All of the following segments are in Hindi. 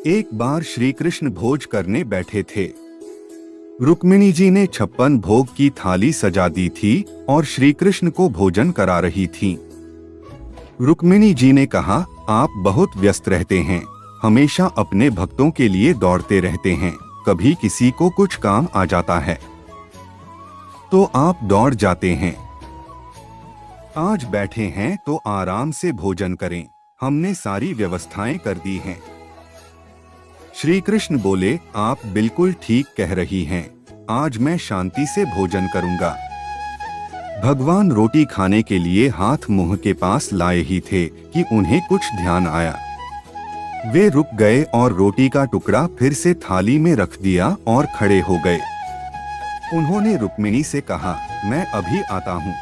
एक बार श्री कृष्ण भोज करने बैठे थे। रुक्मिणी जी ने 56 भोग की थाली सजा दी थी और श्री कृष्ण को भोजन करा रही थी। रुक्मिणी जी ने कहा, आप बहुत व्यस्त रहते हैं, हमेशा अपने भक्तों के लिए दौड़ते रहते हैं, कभी किसी को कुछ काम आ जाता है तो आप दौड़ जाते हैं। आज बैठे हैं तो आराम से भोजन करें, हमने सारी व्यवस्थाएं कर दी हैं। श्री कृष्ण बोले, आप बिल्कुल ठीक कह रही हैं, आज मैं शांति से भोजन करूंगा। भगवान रोटी खाने के लिए हाथ मुंह के पास लाए ही थे कि उन्हें कुछ ध्यान आया। वे रुक गए और रोटी का टुकड़ा फिर से थाली में रख दिया और खड़े हो गए। उन्होंने रुक्मिणी से कहा, मैं अभी आता हूँ।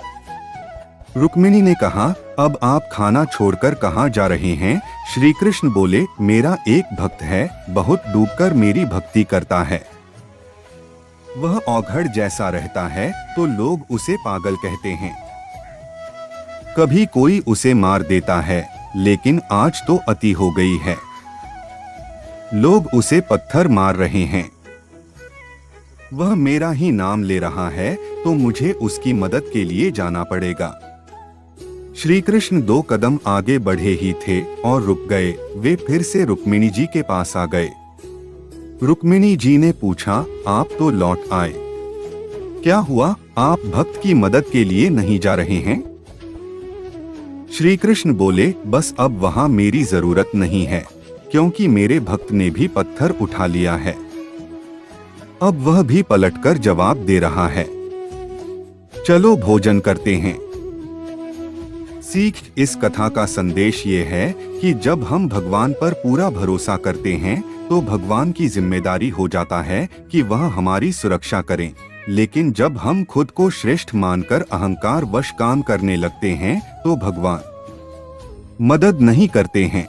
रुक्मिणी ने कहा, अब आप खाना छोड़कर कहाँ जा रहे हैं? श्री कृष्ण बोले, मेरा एक भक्त है, बहुत डूबकर मेरी भक्ति करता है। वह औघड़ जैसा रहता है तो लोग उसे पागल कहते हैं। कभी कोई उसे मार देता है, लेकिन आज तो अति हो गई है। लोग उसे पत्थर मार रहे हैं। वह मेरा ही नाम ले रहा है तो मुझे उसकी मदद के लिए जाना पड़ेगा। श्री कृष्ण 2 कदम आगे बढ़े ही थे और रुक गए। वे फिर से रुक्मिणी जी के पास आ गए। रुक्मिणी जी ने पूछा, आप तो लौट आए, क्या हुआ? आप भक्त की मदद के लिए नहीं जा रहे हैं? श्री कृष्ण बोले, बस अब वहां मेरी जरूरत नहीं है, क्योंकि मेरे भक्त ने भी पत्थर उठा लिया है। अब वह भी पलटकर जवाब दे रहा है। चलो भोजन करते हैं। सीख इस कथा का संदेश ये है कि जब हम भगवान पर पूरा भरोसा करते हैं तो भगवान की जिम्मेदारी हो जाता है कि वह हमारी सुरक्षा करें। लेकिन जब हम खुद को श्रेष्ठ मानकर अहंकार वश काम करने लगते हैं तो भगवान मदद नहीं करते हैं,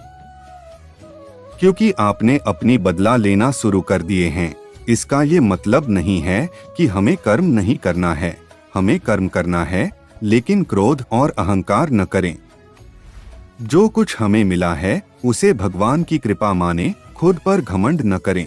क्योंकि आपने अपनी बदला लेना शुरू कर दिए हैं। इसका ये मतलब नहीं है कि हमें कर्म नहीं करना है, हमें कर्म करना है, लेकिन क्रोध और अहंकार न करें। जो कुछ हमें मिला है उसे भगवान की कृपा माने, खुद पर घमंड न करें।